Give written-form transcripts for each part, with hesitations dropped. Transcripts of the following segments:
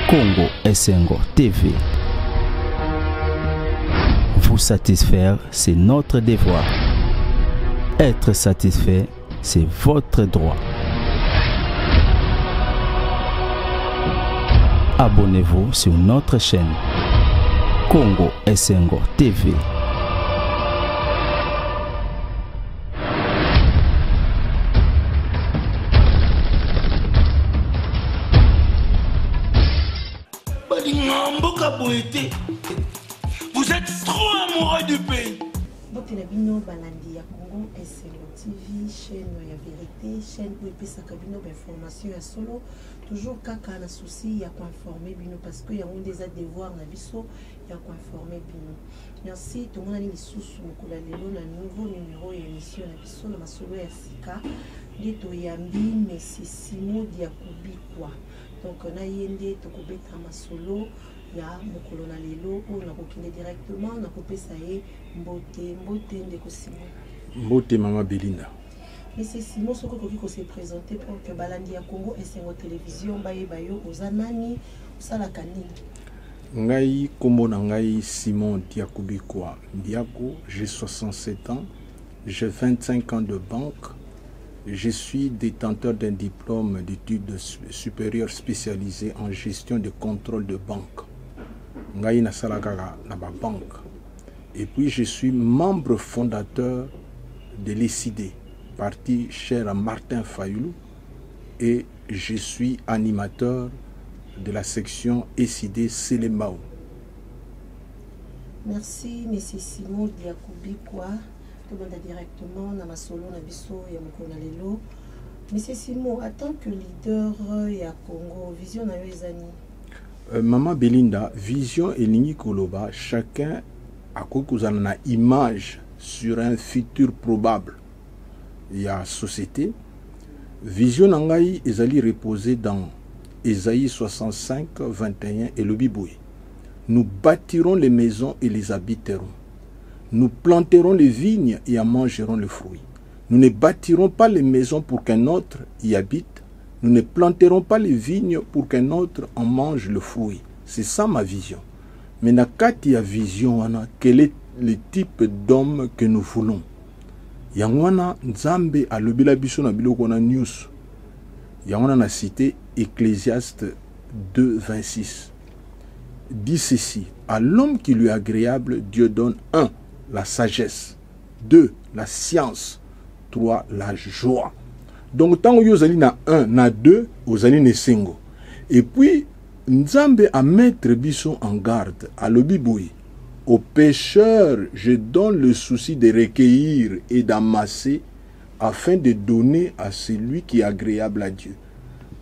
Congo Essengo TV. Vous satisfaire, c'est notre devoir. Être satisfait, c'est votre droit. Abonnez-vous sur notre chaîne Congo Essengo TV. Vous êtes trop amoureux du pays. Botelabino balandi ya Congo Essengo TV, chaîne ya vérité, chaîne où il sa cabine d'information ya solo, toujours kaka na souci ya informer bino parce que y a des devoirs na biso ya informer bino. Merci tout le monde ali sous mukula lelo na nouveau numéro ya émission na biso na masolo ya sika dito yambi mesisimo dia kubikwa. Donc on a yende to kobeta masolo ya mukolo na lelo ou na kokinde directement na kopesa ye mbote ndeko Simon. Mbote Mama Belinda. Mais c'est Simon soko koki ko se présenter pour que balandi ya Congo Essengo télévision baye bayo ozanani sala kanini. Ngai kombo na ngai Simon Diakubikwa Ndiako, j'ai 67 ans, j'ai 25 ans de banque. Je suis détenteur d'un diplôme d'études supérieures spécialisé en gestion de contrôle de banque. Ngai na salaka na ba banque. Et puis je suis membre fondateur de l'ECD, parti cher à Martin Fayoulou, et je suis animateur de la section ECD Selemao. Merci monsieur Simon Diakubikwa. Tout le monde directement dans ma solo na biso ya mokona lelo. Monsieur Simon, en tant que leader ya Congo, vision na yo ezani. Maman Belinda, vision elingi koloba, chacun a kozana na image sur un futur probable. Il y a société. Vision nangai ezali reposée dans Ésaïe 65, 21 et le Biboué. Nous bâtirons les maisons et les habiterons. Nous planterons les vignes et en mangerons le fruit. Nous ne bâtirons pas les maisons pour qu'un autre y habite. Nous ne planterons pas les vignes pour qu'un autre en mange le fruit. C'est ça ma vision. Mais nakati ya vision, quel est le type d'homme que nous voulons? Yangwana Nzambe a lobila biso na biloko na news. Yangwana na cité Ecclésiaste 2, 26. Dit ceci: à l'homme qui lui est agréable, Dieu donne 1. La sagesse, 2. La science, 3. La joie. Donc tant que vous allez na 1, na 2, vous allez na 5. Et puis Nzambe a mettre biso en garde à l'obiboui. Aux pécheurs, je donne le souci de recueillir et d'amasser afin de donner à celui qui est agréable à Dieu.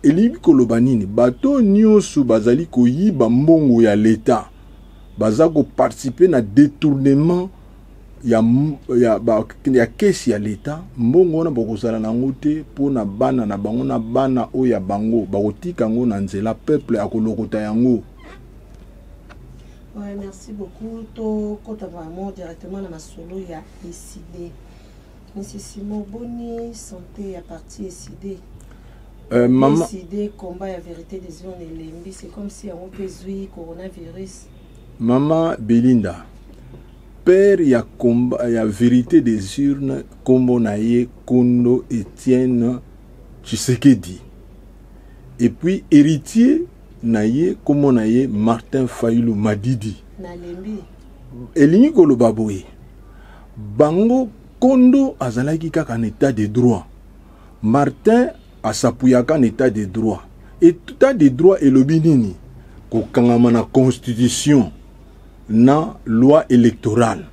Et libi kolobanini bato nyosu bazali koyiba mbongo ya l'État, bazako participer na détournement ya kesi ya l'État, mbongo na bokozala nango te pona bana na bango na bana oya bango bakotika ngo na nzela peuple akolokota yango. Ouais, merci beaucoup. To kota vraiment directement na masolo ya ECD. Monsieur Simon Boni santé à partir ECD. Maman ECD combat la vérité des zones et l'embi, c'est comme si on peut jouer coronavirus. Maman Belinda, père ya combat ya vérité des urnes kombo na ye Kondo Etienne Tshisekedi. Et puis héritier na ye kombo na ye Martin Fayoulou Madidi. Na lembi. Elingi koloba boye. Bango Kondo azalaki kaka en état de droit. Martin asapuyaka en état de droit. Et état de droit elobi nini kokangama na constitution na loi électorale.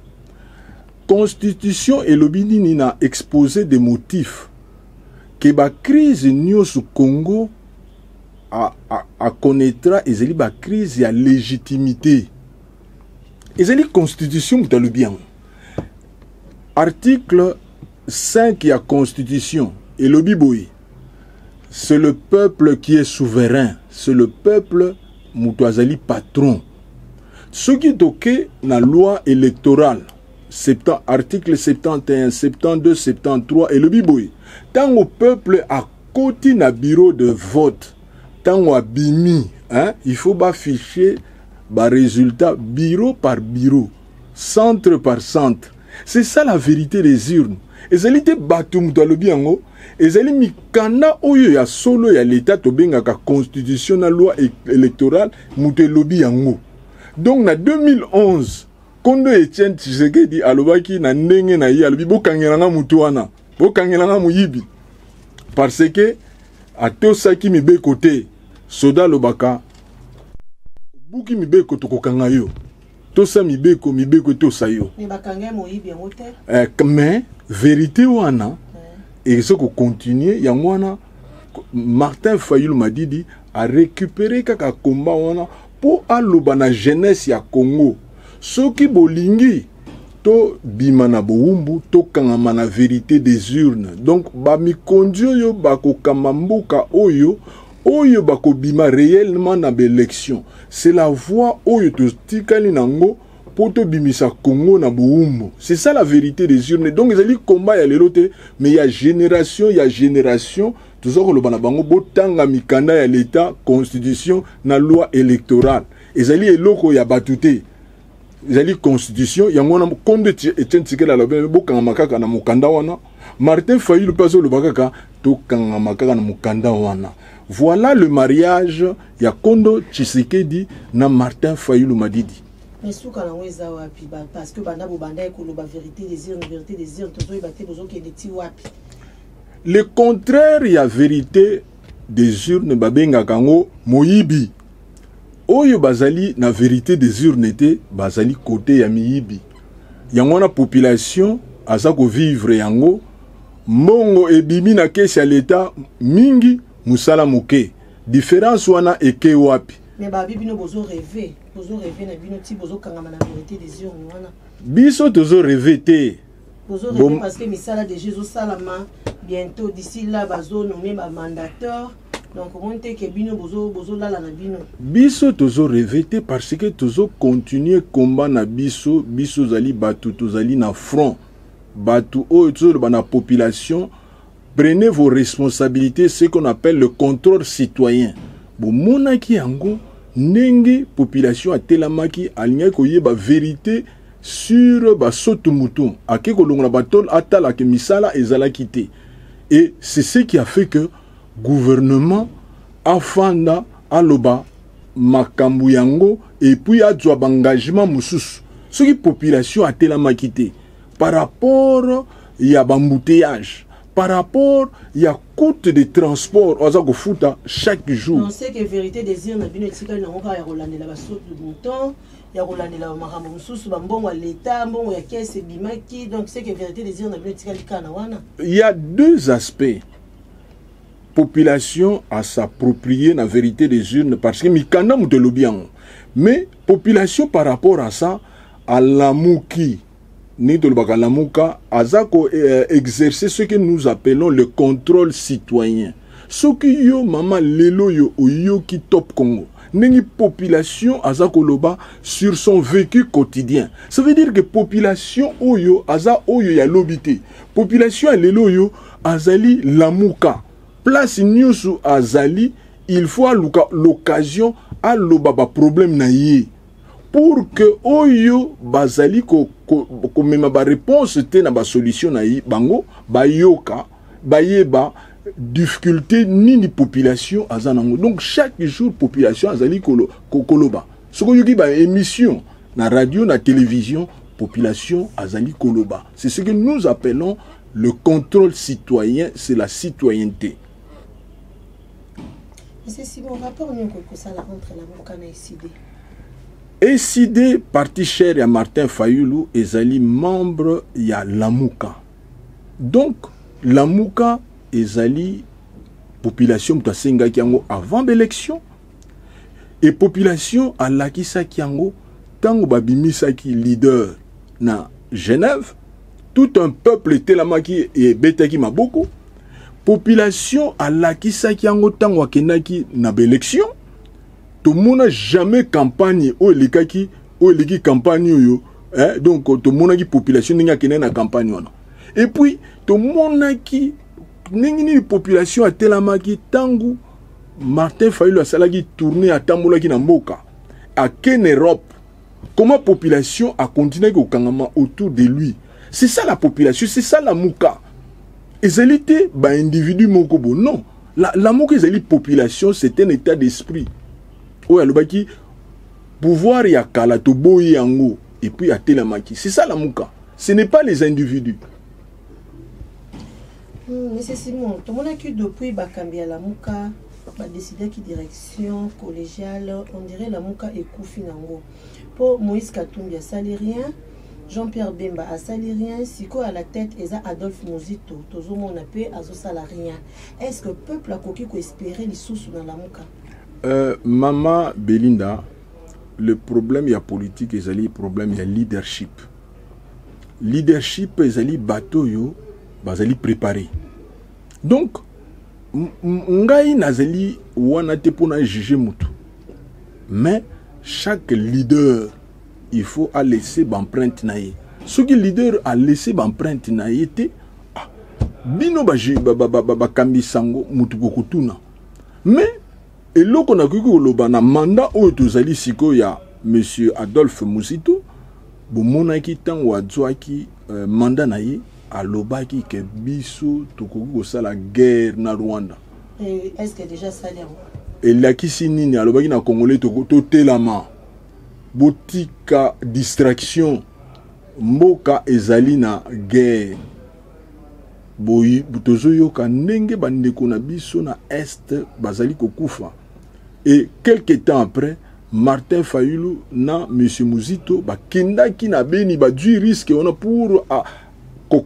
Constitution elobi nini na exposé des motifs que ba crise nyosu Congo a connaîtra ezeli ba crise ya légitimité. Ezeli constitution mutalobi bien. Article 5 ya constitution elobi boye. C'est le peuple qui est souverain, c'est le peuple mutazali patron. Ce qui est toqué dans la loi électorale, article 71, 72, 73 et le biboui. Tant au peuple a côté na bureau de vote, tant au abimi hein, il faut afficher les résultats bureau par bureau, centre par centre. C'est ça la vérité des urnes. Ezali te batum to lobi yango, ezali mikanda oyo ya solo ya l'état to bengaka constitution na loi électorale muté lobi yango. Donc na 2011 Kondo Etienne Tshisekedi alobaki na ndenge na ye alobi bokangelanga mutu wana, bokangelanga muyibi. Parce que atosaki mibeko te, soda lobaka buki mibeko tokokanga yo. Tosa mibeko tosa yo. Mais vérité wana et ce qu'on continue yango wana Martin Fayulu Madidi a récupéré kaka combat wana pour aloba na jeunesse ya Congo. Soki bolingi to bimana boumbu to kangama na vérité des urnes. Donc ba mikondio yo bako kamambuka oyo bako bima réellement na l'élection. C'est la voix oyo to tikali nango poto bimisa Congo na boumbu. C'est ça la vérité des urnes. Donc ils allaient combat ya lelote, mais il y a génération toujours le banabango botanga mikanda ya l'état constitution na loi électorale. Ils allaient eloko ya batute. Ils allaient constitution yangona konde Etienne Tshisekedi la lobe bokanga makaka na mukanda wana. Martin Fayulu paso le bakaka to kanga makaka na mukanda wana. Voilà le mariage ya Kondo Tshisekedi na Martin Fayulu Madidi. Mais souka na weza wapi parce que banda bobanda ekoloba vérité des urnes tozo ibate bozo ke deti wapi. Le contraire ya vérité des urnes babenga kango moyibi. Oyo bazali na vérité des urnes te bazali côté ya miyibi. Yango na population azako vivre yango mongo ebimi na kesi ya l'état mingi musala muke. Différence wana eke wapi. Mais babi bino bozo rêver na bino ti bozo kangama na vérité des urnes wana. Biso tozo rêver te. Bozo rêver parce que misala de Jésus salama bientôt d'ici là bazo nommer ba mandateur. Donc on te ke bino bozo lala na bino. Biso tozo rêver te parce que tozo continuer combat na biso zali batu tozali na front. Batu o tozo ba na population. Prenez vos responsabilités, ce qu'on appelle le contrôle citoyen. Bon monaki yango nenge population a telamaki alinga koye ba vérité sur ba sotumutu ake kolongola batol atala ke misala ezala kité. Et c'est ce qui a fait que gouvernement afanda aloba makambu yango et puis a dwa engagement mususu. Ce qui population a telamaki té par rapport ya bambouteillage. Par rapport, il y a coût de transport chaque jour. On sait que vérité des urnes, il y a Rolande la basso de mouton, il y a Rolande la maramoussous, bon l'état, bon il y a caisse et bimaki, donc c'est que vérité des urnes, il y a deux aspects. Population à s'approprier la vérité des urnes parce que mikanda moutelobian. Mais population par rapport à ça, à l'amouki. Ni de l'Bakalamuka, Azako exercer ce que nous appelons le contrôle citoyen. Ce qui yo mama lelo yo yo qui top Congo. Nengi population Azako loba sur son vécu quotidien. Ça veut dire que population oyo aza oyo ya lobité. Population lelo yo azali lamuka. Place nyosu azali, il faut l'occasion à loba problème na yé. Pour que oyo bazali ko mema ba réponse te na ba solution na yi bango ba yoka ba yeba difficulté ni population azanango. Donc chaque jour population azali koloba soko yoki ba émission na radio na télévision population azali koloba. C'est ce que nous appelons le contrôle citoyen, c'est la citoyenneté. C'est si bon rapport nous que ça la rentre la mokana ici. ECD, parti cher à Martin Fayulu, ezali membre ya Lamuka. Donc, Lamuka ezali population mutasenga kiango avant l'élection. Et population à lakisa kiango tango babimisa ki leader na Genève. Tout un peuple telamaki et betaki maboko. Population à lakisa kiango tango akenaki na l'élection. Tout le monde n'a jamais campagne ou les campagne donc tout le monde a population n'a pas na campagne et puis tout le monde a qui population a tellement qui tangu Martin Fayulu a salagi tourné à Tambolaki na mboka à Ken Europe. Comment la population a continué au Kangama autour de lui. C'est ça la population, c'est ça la mouka. Ezalité, bah individu mokobo. Non. La mouka ezali population, c'est un état d'esprit. Oya lobaki pouvoir ya kala to boyi yango et puis ya telamaki. C'est ça la mouka. Ce n'est pas les individus. Mais c'est Simon, tout le monde a que depuis Bakambi à la mouka, bah décider qui direction collégiale, on dirait la mouka et Koufi Nango. Pour Moïse Katumbi a sali rien, Jean-Pierre Bemba a sali rien, Siko à la tête et Adolphe Mozito, Tozo Monapé a sala rien. Est-ce que le peuple a coquille qu'on espérait les sous dans la mouka? Maman Belinda, le problème il y a politique, il y a le problème il y a leadership. Leadership il y a bateau yo, bazali préparé. Donc ngai nazali wana te pour juger mutu. Mais chaque leader, il faut laisser l'empreinte naïe. Ce que le leader a laissé l'empreinte naïe, bino ba kambi sango mutu kokutuna. Mais et là qu'on a vu que le mandat où tozali siko ya monsieur Adolphe Muzito, bon monaki tan wadzwaki mandat naïe à lobaki ke biso tokoki la guerre na Rwanda. Est-ce que déjà ça l'est? Et la kisinini à lobaki na Congolais to telama botika distraction mboka ezali na guerre boyi butozoyo ka ndenge bandeko na biso na est bazali kokufa. Et quelques temps après Martin Fayulu na monsieur Muzito ba kindaki na beni ba du risque on a pour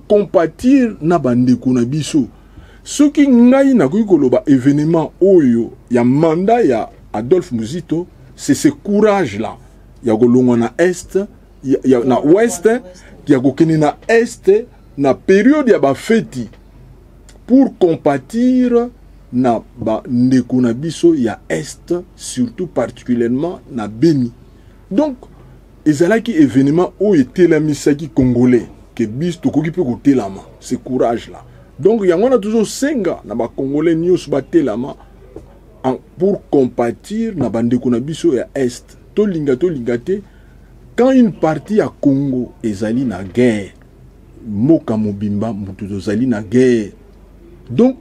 compatir na bandeko na biso. Ce qui ngai na koloba événement oyo ya mandat ya Adolphe Muzito, c'est ce courage là. Ya golonga na est, ya na ouest, ya kokeni na est na période ya ba feti pour compatir na ba ndeko na biso ya est, surtout particulièrement na Beni. Donc ezalaki événement oyo etelamisaki congolais que bis tokoki pe kotelama, ce courage là. Donc il y a toujours senga na ba congolais nyos ba telama pour compatir na bandeko na biso ya est. Tolinga te quand une partie à Congo ezali na guerre, moka mobimba mutu tozali na guerre. Donc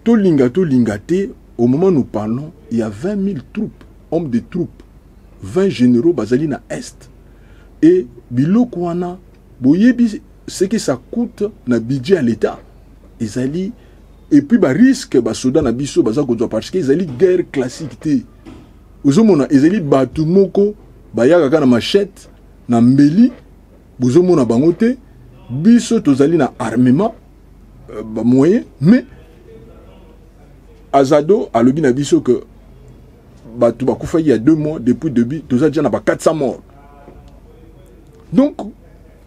tolinga te au moment où nous parlons, il y a 20 000 troupes, hommes de troupes, 20 généraux bazali na est. Et biloko wana boyebi ce que ça coûte na budget à l'état. Ezali et puis ba risque ba soda na biso baza ko parce que ezali guerre classique te. Uzomona ezali batu moko bayaka kana machette na mbeli buzomona bango te biso tozali na armement ba moyen mais Azado alobi na biso que batu bakufa il y a 2 mois depuis début tozali déjà na ba 400 morts. Donc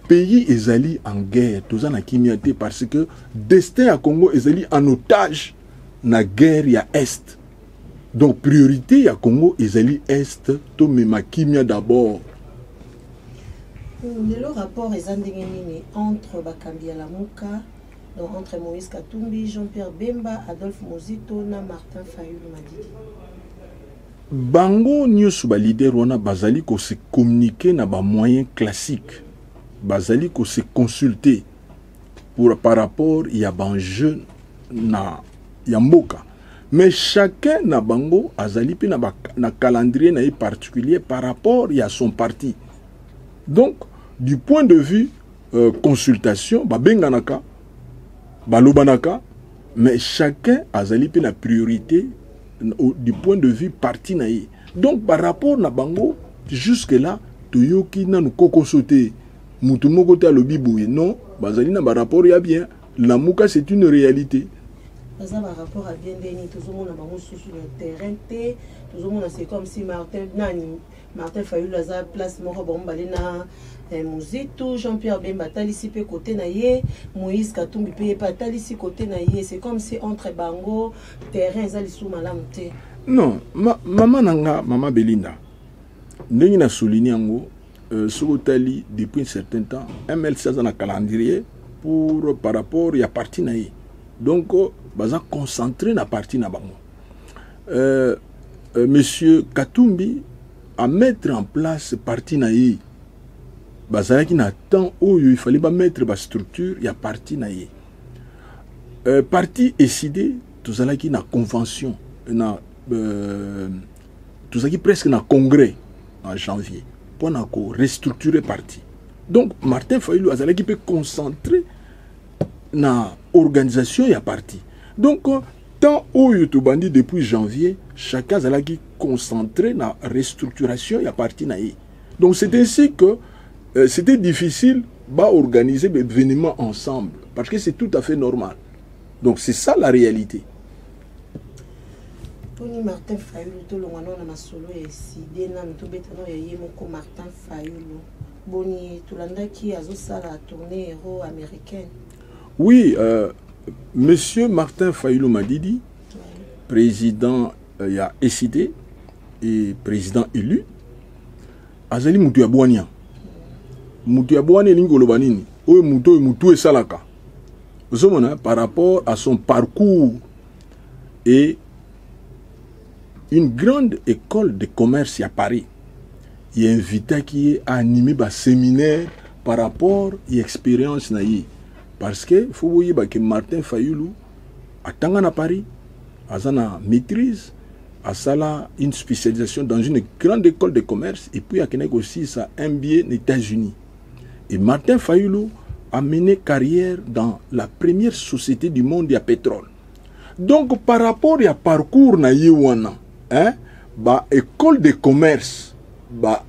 pays ezali en guerre tozali na kimiate parce que destin à Congo ezali en otage na guerre ya est. Donc priorité à Congo ezali est to mema kimia d'abord. Le rapport est entre Bakambi à la Mouka, donc entre Moïse Katumbi, Jean-Pierre Bemba, Adolphe Mozito, na Martin Fayulu Madidi. Bango nyos ba leader wana bazali ko se communiquer na ba moyen classique. Bazali ko se consulter pour par rapport il y a ban jeune na ya mboka. Mais chacun na bango azali pe na calendrier na particulier par rapport à son parti. Donc du point de vue consultation ba benganaka ba lobanaka mais chacun azali pe na priorité du point de vue parti na ye. Donc par rapport na bango jusque là toyoki na nous kokosote mutu moko te alobi boye non bazali na ba rapport ya bien la muka c'est une réalité. Ça par rapport à bien déni tout le monde a bango sur le terrain tout le monde c'est comme si Martin Fayulu la place moko bon balena Muzito Jean-Pierre Bemba talisi pe côté na ye Moïse Katumbi pe pa talisi côté na ye c'est comme si entre bango terrain ezali sous malamu te. Non maman Belinda ndenge na souligner ngo sokotali depuis un certain temps ML16 na calendrier pour par rapport ya parti na ye. Donc baza concentré na parti na bango. Monsieur Katumbi à mettre en place parti naïe. Bazalaki na temps où il fallait pas mettre la structure, il y a parti naïe. Parti décidé, tout ça qui na convention, na tout ça qui presque na congrès en janvier pour na restructurer parti. Donc Martin Fayulu azalaki peut concentrer na organisation ya parti. Donc tant où YouTube dit depuis janvier, chacun azalaki concentré na restructuration ya parti naïe. Donc c'est ainsi que c'était difficile d'organiser des événements ensemble parce que c'est tout à fait normal. Donc c'est ça la réalité. Poni Martin Fayulu to longano na masolo ya sidé na to betano ya yemoko Martin Fayulu. Boni tulandaki azosala tournée héros américaine. Oui, monsieur Martin Fayulu Madidi, président il y a SID et président élu, azali mutu ya bwania. Mutu ya bwania lingo lobanini. Oyo mutu esalaka. Par rapport à son parcours et une grande école de commerce à Paris. Il est invité qui a animé un séminaire par rapport à l'expérience naïe. Parce que faut voir que Martin Fayulu a à Paris, a une maîtrise, a une spécialisation dans une grande école de commerce et puis il a aussi sa MBA aux États-Unis. Et Martin Fayulu a mené carrière dans la première société du monde à pétrole. Donc par rapport à parcours naïe wana, école de commerce,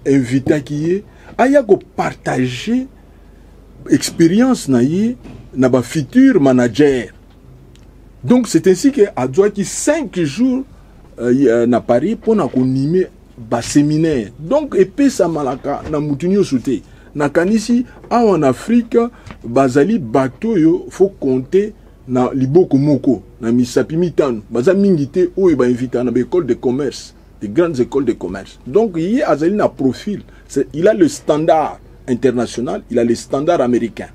invité qui est, aya ko partager expérience naïe na ba futur manager. Donc c'est ainsi que a doit qui 5 jours na Paris pour na animer ba séminaire. Donc épée sa malaka na mutunyo souté. Na kanisi en Afrique bazali bateau yo faut compter na liboko moko na misapi mitano baza mingité oyo ba invité na école de commerce, des grandes écoles de commerce. Donc il y a azali na profil, il a le standard international, il a le standard américain.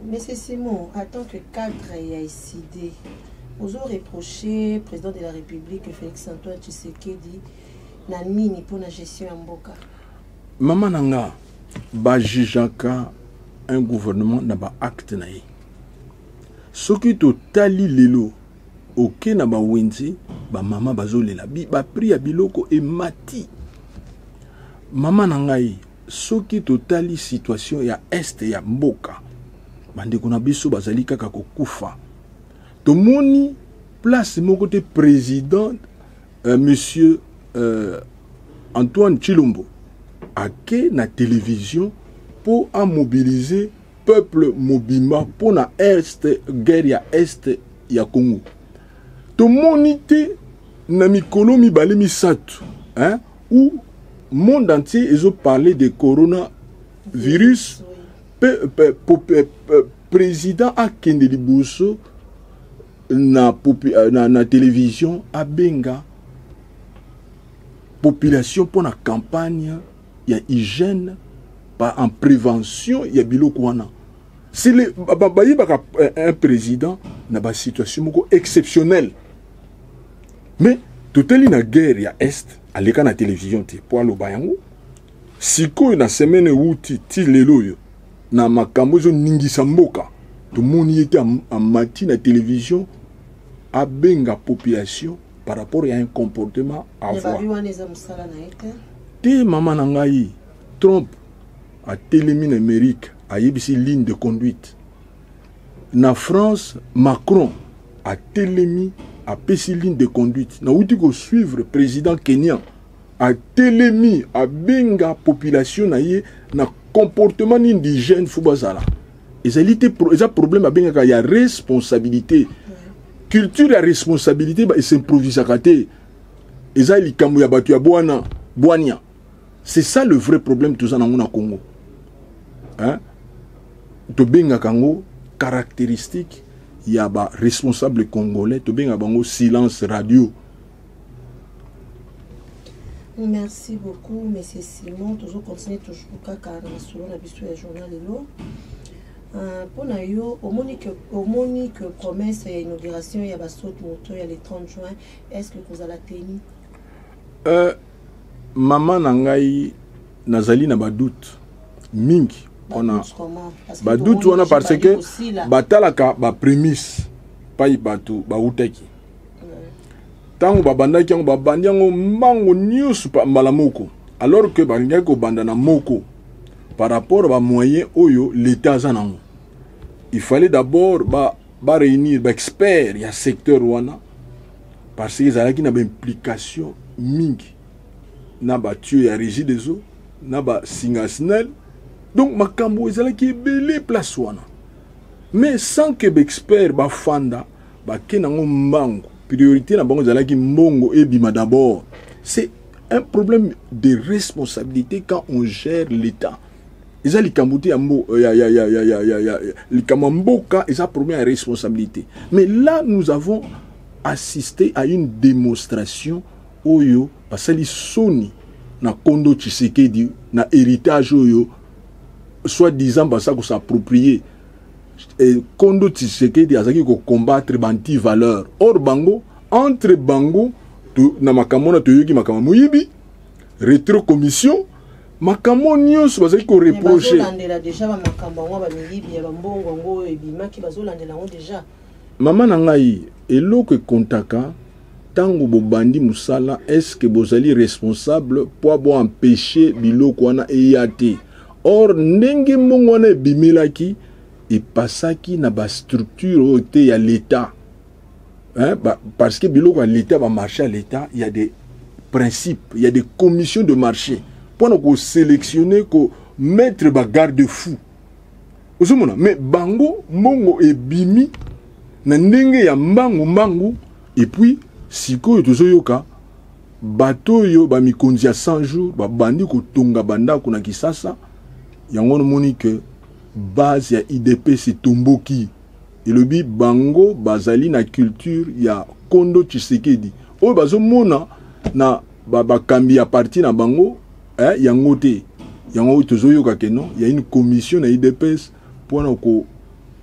Mais c'est Simon, en tant que cadre et SID, vous avez reproché président de la République Félix Antoine Tshisekedi na nini pour la gestion en Mboka. Maman nanga ba jijaka un gouvernement na ba acte naï. Soki to tali lelo oke na ba wenzi ba mama bazolela ba pri ya biloko e mati. Maman nangai soki to tali situation ya est ya mboka bande kuna biso bazali kaka kokufa. To moni place moko te président monsieur Antoine Tshilombo ake na télévision pour mobiliser peuple mobimba pour na est guerre ya est ya Congo. To monite na mikolo mibale misatu, hein, où monde entier ils ont parlé de coronavirus. Président a kende liboso na télévision a benga population pour la campagne. Il y a hygiène, en prévention, il y a biloko wana. Si un président n'a pas situation exceptionnelle. Mais tout est na guerre ya est, à l'écran na télévision te pour le bayango. Si ko na semaine outi ti lelo yo na makambo zo ningisa mboka. Tout le monde était en matin à télévision à benga population par rapport à un comportement à avoir. Te maman nangai Trump a télémi en Amérique a yebisi ligne de conduite. Na France Macron a télémi a pesi ligne de conduite. Na outi ko suivre président kenyan a télémi a benga population na ye na comportement indigène fubazala. Et ça a problème a benga il y a responsabilité. Culture et responsabilité et s'improvise à côté. Et ça il kamu ya batu ya boania. C'est ça le vrai problème tout ça dans le Congo. Hein? To benga kango caractéristique il y a ba responsable congolais to benga bango silence radio. Merci beaucoup, M. Simon. Toujours continuer toujours kaka na solo na biso ya journal lelo. Pour nous, au monique promesse et inauguration, il y a Basso Moto, il y a le 30 juin. Est-ce que vous allez tenir? Maman Nangai Nazali na badoute. Mingi. On a badoute, on a parce que batalaka ba prémisse. Pas y batou, ba uteki. Tango babandaki yango babandi yango mbango nyusu pa malamoko. Alors que balingaki ko bandana moko par rapport à moyen oyo l'état zanango. Il fallait d'abord réunir des experts, il y a secteur wana parce qu'ils avaient une implication mingi. Na ba tuer ya régie des eaux, na ba singasnel. Donc makambo ezala ki belé place wana. Mais sans que l'expert ba fanda ba kenango mbango, priorité na bango ezala ki mbongo ebima d'abord. C'est un problème de responsabilité quand on gère l'état. Ils ont les Kambouti à Mbo, les Kamamboka, ils ont première responsabilité. Mais là, nous avons assisté à une démonstration oyo, parce que les Sony, na Kondo Tshisekedi, na héritage oyo, soi-disant, parce que s'approprier. Et Kondo Tshisekedi, azaki ko combattre banti valeur. Or bango, entre bango, na makamona toyoki makamamo yibi, rétro commission. Makambo nyonso bazali ko reprocher. Maman nangai eloko kontaka tango bobandi musala est-ce que bozali responsable pour bo empêcher biloko wana eyate. Or ndenge mbongo wana ebimelaki et pasaki na ba structure ote ya l'état. Hein, parce que biloko à l'état va marcher à l'état, il y a des principes, il y a des commissions de marché. Pour nous sélectionner, pour mettre des garde-fous. Mais bango, mongo et bimi, na ndenge ya mbangu, et puis, siko yotozo yoka, bato yo ba mikonzi ya 100 jours, ba bandi ko tonga banda kuna kisasa, yango moni que base ya IDP c'est tomboki. Et le bi bango bazali na culture ya Kondo Tshisekedi. O bazo mona na ba kambi ya parti na bango. Il y a une commission à IDPS pour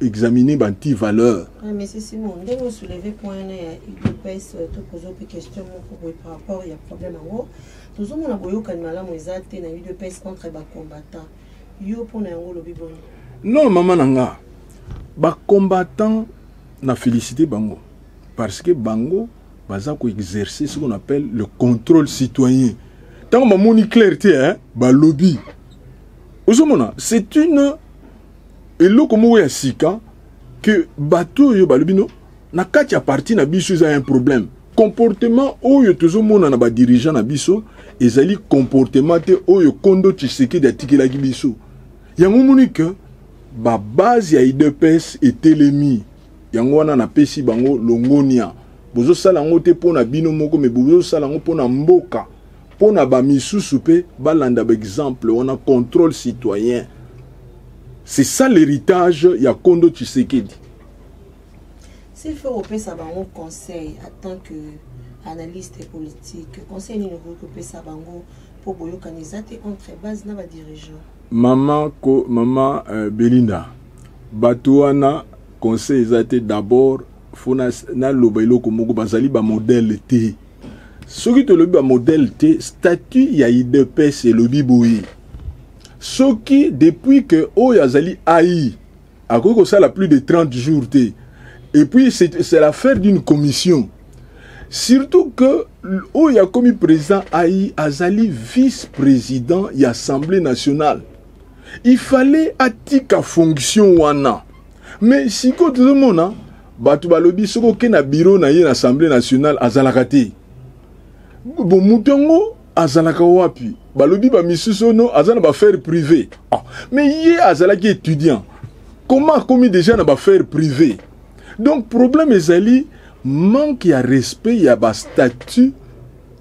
examiner les valeurs. Mais c'est Simon, dès que vous soulevez point IDPS, tout poser une question par rapport, il y a un problème en haut. Tout le monde a besoin de malade, mais il y a IDPS contre les combattants. Yo pour le bibon. Non, maman nanga, les combattants na félicité bango parce que bango baza ko exercer ce qu'on appelle le contrôle citoyen. Tant que mon clarté, hein, lobby. C'est une. Et là, comme on sika que bateau yo lobby no, na kati ya parti na biso a un problème. Comportement oyo toujours mon na ba dirigeant na biso, ezali comportement te oyo Kondo Tshisekedi atikela ki biso. Yango moni que ba base ya IDPS etelemi. Yango wana na pesi bango longonia. Bozo sala ngo te pona bino moko mais bozo sala ngo pona mboka. On a exemple, on a contrôle citoyen. C'est ça l'héritage, il y a Kondo Tshisekedi. S'il faut opérer ça un conseil en tant qu'analyste politique, conseil numéro que ça pour organiser entre base na dirigeant. Maman Belinda, Batouana conseil d'abord fona na lobelo komoko bazali ba modèle T. Ce qui te le modèle T, statut ya IDPS et le biboui. Ce qui, depuis que Oyazali Aïe, a cru ça la plus de 30 jours T. Et puis, c'est l'affaire d'une commission. Surtout que Oya commis président Aïe, Azali vice-président de l'Assemblée nationale. Il fallait attiquer fonction wana. Mais si tout le monde, batu balobi soko ke na bureau na ye l'Assemblée nationale azalakate. Bon mutongo azalaka wapi balobi ba misuso no azana ba faire privé. Mais yé azalaki étudiant. Comment commis déjà na ba faire privé? Donc problème ezali manque ya respect ya ba statut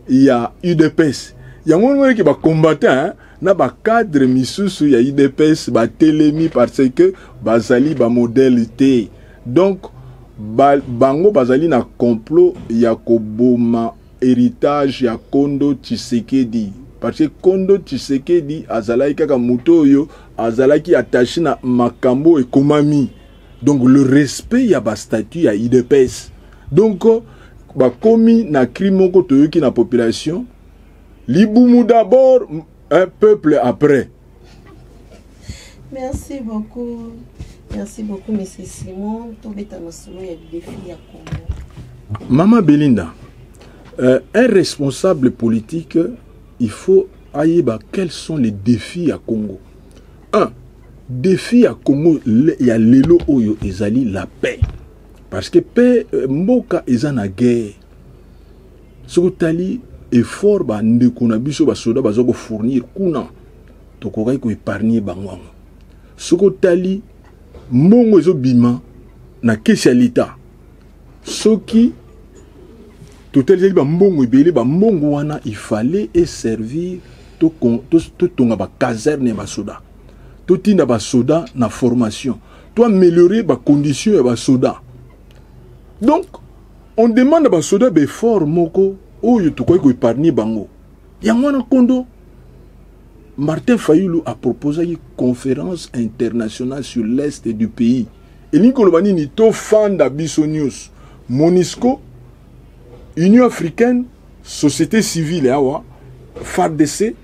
ya UDPS. Yango ngone ki ba combattant na ba cadre misusu ya UDPS ba telemi parce que bazali ba modalité. Donc bango bazali na complot ya koboma héritage ya Kondo Tshisekedi parce que Kondo Tshisekedi azalaki kaka moto yo azalaki attaché na makambo et komami. Donc le respect ya ba statut ya IDPS. Donc ba komi na crime ko toyoki na population. Libumu d'abord, un peuple après. Merci beaucoup. Merci beaucoup, M. Simon. Maman Belinda, un responsable politique, il faut aïeba quels sont les défis à Congo. Un, défi à Congo, il y a l'élo oyo ezali la paix. Parce que paix, mboka ezana guerre. Sokotali effort ba ndekuna biso ba soda bazoko fournir kuna. Tokokai ko épargner bangwango. Sokotali mbongo ezo bima na kesi ya l'État. Soki totali ba mbongo ebele ba mbongo wana il fallait et servir to tonga ba caserne ba soda. To tinda ba soda na formation. To améliorer ba condition ya ba soda. Donc on demande ba soda be fort moko oyo tokoki ko épargner bango. Yangwana Kondo Martin Fayulu a proposé une conférence internationale sur l'est du pays. Et Nicolobani ni to fan d'Abisso News. Monisco, Union africaine, société civile, FARDC,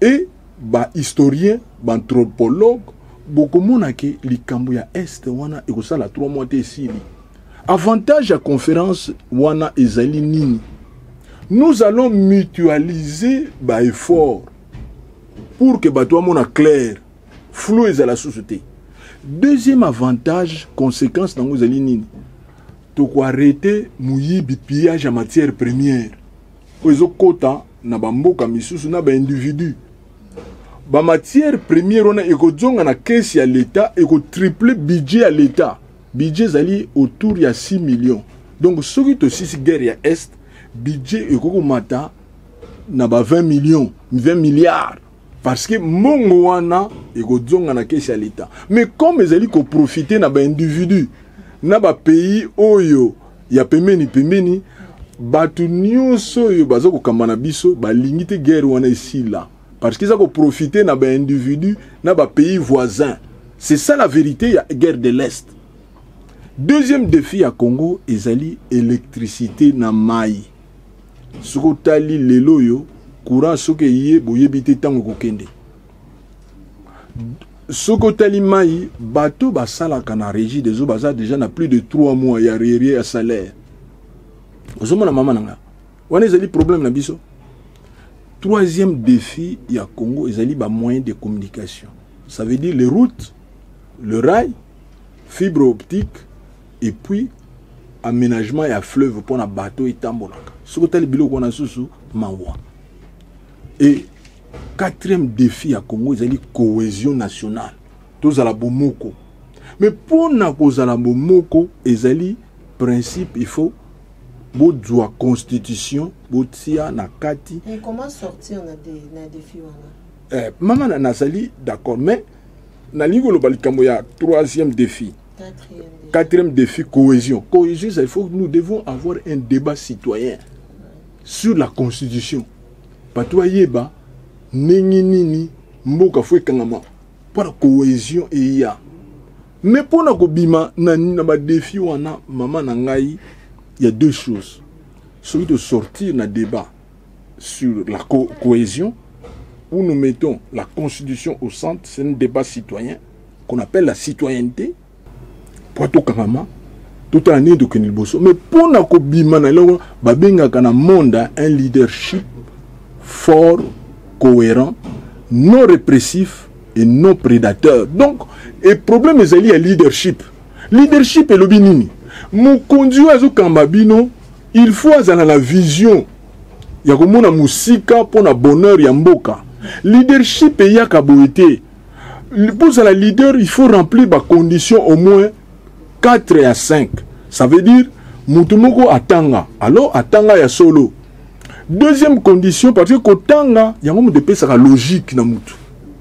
et ba historien, ba anthropologue, beaucoup monake likambo ya est wana ekosa la 3 mois ici. Avantage à conférence wana ezali nini. Nous allons mutualiser ba effort pour que bateau mona clair, flou et à la société. Deuxième avantage, conséquence dans nos alignes, tu dois arrêter mouiller pillage en matière première. Oizo kota na bamboka misusu na ba individu. Ba matière première on a ekozonga na caisse ya l'État et ko triple budget à l'État. Budget zali autour ya 6 millions. Donc ce qui te 6 guerre ya est, budget ekoko mata na ba 20 millions, 20 milliards. Parce que mongo wana ekozonga na caisse ya l'État. Mais comme ezali ko profiter na ba individu na ba pays oyo ya pemeni batu nyonso oyo bazoko kambana biso ba limite guerre wana ici là. Parce qu'ils ont profité na ba individu na ba pays voisins. C'est ça la vérité ya guerre de l'Est. Deuxième défi à Congo ezali électricité na mai. Soko tali lelo yo courant soke yé boyebite tango kokende. Soko tali mai bateau basala kana régie des eaux baza déjà na plus de 3 mois ya arriéré à salaire. Ozomona mama nanga. Wana ezali problème na biso. Troisième défi ya Congo ezali ba moyens de communication. Ça veut dire les routes, le rail, fibre optique et puis aménagement et à fleuve pour na bateau et tambolaka. Soko tali biloko wana susu mawa. Et quatrième défi à Congo, c'est la cohésion nationale. Tous à la bomoko. Mais pour na cause à la bomoko, ezali principe, il faut la constitution, botia na kati. Et comment sortir na défi maman na sali d'accord, mais na ligo lo balikambo ya troisième défi. Quatrième défi, cohésion. Cohésion, il faut que nous devons avoir un débat citoyen sur la constitution. Patwa yeba nini mboka fwe kangama pour la cohésion et ya. Mais pour na kobima na ba défi wana maman na ngai, il y a deux choses. Celui de sortir na débat sur la cohésion où nous mettons la constitution au centre, c'est un débat citoyen qu'on appelle la citoyenneté. Pour tout kangama tout en de kenilboso. Mais pour na kobima na lo babenga kana monde un leadership fort, cohérent, non répressif et non prédateur. Donc, le problème est lié à leadership. Leadership est le binini. Mon conduit à Kambabino, il faut avoir la vision. Il y a comme une musique pour le bonheur yamboka. Leadership est yakaboité. Pour la leader, il faut remplir les conditions au moins 4 à 5. Ça veut dire, Moutumoko atanga. Alors, atanga ya solo. Deuxième condition, parce que Kotanga, il y a un de la logique.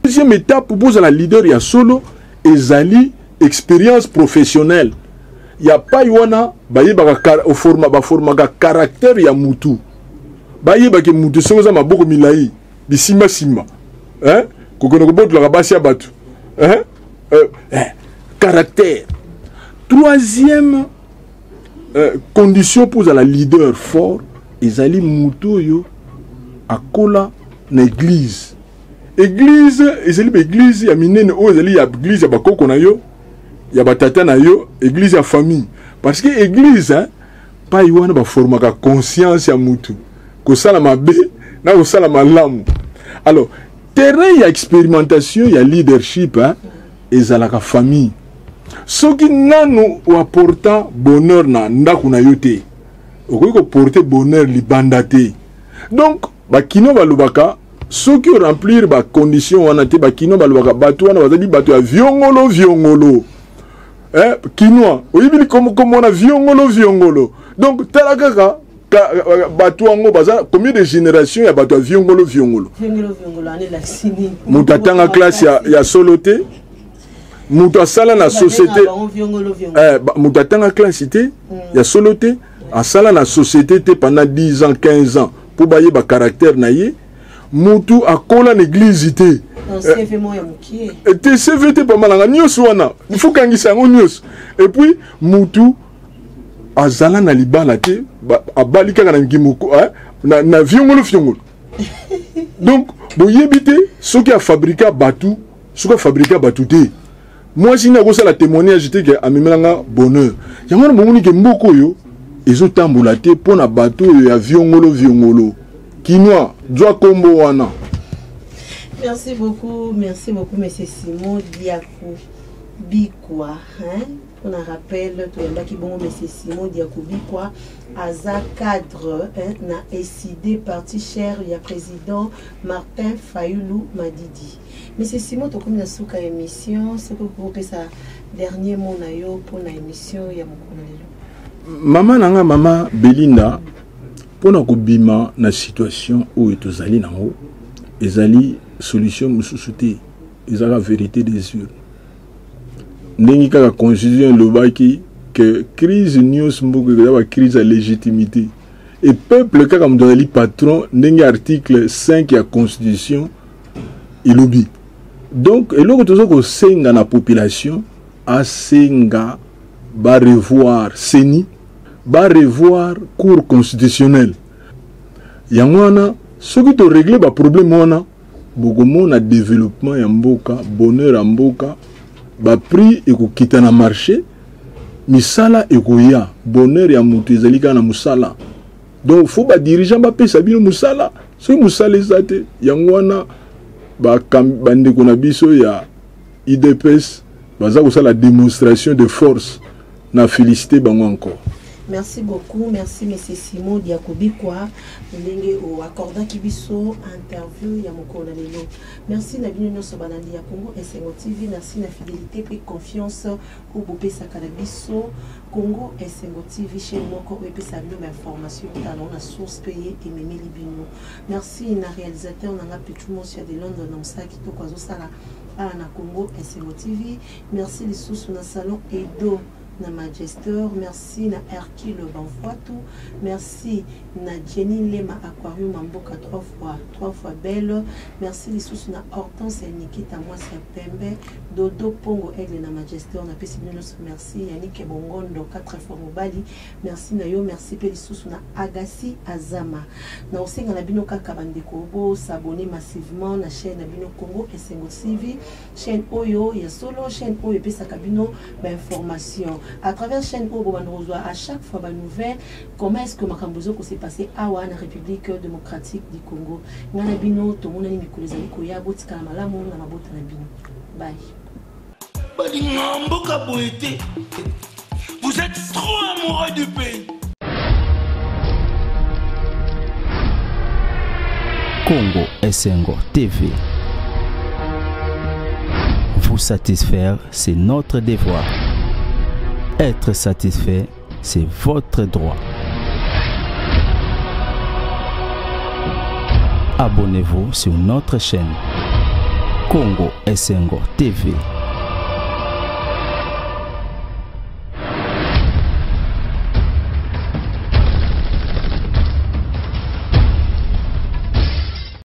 Deuxième étape, pour la leader, il y a solo, ezali, expérience professionnelle. Il n'y a pas yoana, au format caractère, il y a moutou. Baye baki moutou, c'est ça, ma beaucoup milai. Bisima Sima. Hein? Caractère. Troisième condition pour la leader fort, ils allaient mutoyo à kola na église. Église, ils allaient église, ya minene o ils allaient ya église ya bakoko na yo, ya batata na yo, église ya famille. Parce que église, hein, pas yoana ba formaka conscience ya mutu. Ko sala mabe, na ko sala malamu. Alors, terrain il y a expérimentation, il y a leadership, hein, et ça la famille. Ce qui nous apportant bonheur na ndaku na yote. Okoki ko porter bonheur libandate. Donc, ba kino balubaka, ceux qui remplir ba condition wana te ba kino balubaka batu wana bazali batu ya viongolo. Hein, kinoa, oyibili comme on a viongolo. Donc, talakaka batu ango baza combien de générations ya batu viongolo ane la sini mutatanga classe ya solote muta sala na société mutatanga classe te ya solote asala na société te pendant 10 ans 15 ans pour bailler ba caractère na ye mutu akola na église te CV mo ya mukie te CV te pas malanga nyos wana il faut kangisa ngo nyos et puis mutu azala na libala te abali kaka na ngimoko na viongolo donc boyebite ce qui a fabriqué batu te moi si na ko sala témoignage te ke amemelanga bonheur yango na moni ke mboko yo ezotambola te pona batu ya viongolo kinoa doa kombo wana. Merci beaucoup monsieur Simon Diakou Bikwa, hein? On a rappel tout le qui bon monsieur Simon Diakou Bikwa Aza cadre, hein, na SID parti cher il y a président Martin Fayoulou Madidi. Monsieur Simon to comme na souka émission, c'est que vous pouvez ça dernier mot na yo pour la émission ya mokonelo. Maman Belinda pour na kobima na situation où etozali nango ezali solution mususu te ezala vérité des yeux. Nengi kaka constitution lobaki que crise news mboko ezala crise à légitimité et peuple kaka mdali patron nengi article 5 ya constitution ilobi. Donc eloko tozoko senga na population asenga ba revoir seni ba revoir cour constitutionnel yangwana soki to régler ba problème wana bokomo na développement ya mboka bonheur ya mboka ba prix ekokita na marché misala ekoya bonheur ya mutu ezali na musala. Donc faut ba dirigeant ba pesa bino musala soki musala ezate yangwana ba bandeko na biso ya IDPS baza ko la démonstration de force na félicité bango encore. Merci beaucoup, merci monsieur Simon Diakobi kwa ndenge o accorda kibiso interview ya mokona lelo. Merci na bino nyonso balandi ya Congo SNGO TV, merci na fidélité et confiance au bopesa kalabiso Congo SNGO TV chez moko epesa bino information dans la source payée et memeli bino. Merci na réalisateur na Pichu Monsieur de Londres na msaki to kwazo sala na Congo SNGO TV. Merci les sous na salon Edo na Majester, merci na Hercule Banfoitou, merci na Jenny Lema Aquarium Mboka 3 fois belle, merci les sous na Hortense et Nikita Mwasi Pembe, Dodo Pongo Aigle na Majester, na Pesibinos, merci Yannick Bongondo 4 fois Mobali, merci na yo, merci pe les sous na Agassi Azama. Na osenga na bino kaka bandeko bo s'abonner massivement na chaîne na bino Congo SNGO TV, chaîne Oyo ya solo, chaîne Oyo pesa kabino ba information. À travers chaîne Obo Bandrozwa, à chaque fois ba nouvelle, comment est-ce que Makambozo s'est passé à la République démocratique du Congo. Ngana bino to mona ni mikolo zali koya botika na malamu na mabota na bino. Bye. Badingamboka boité. Vous êtes trop amoureux du pays. Congo SNGO TV. Vous satisfaire, c'est notre devoir. Être satisfait, c'est votre droit. Abonnez-vous sur notre chaîne Congo SNGO TV.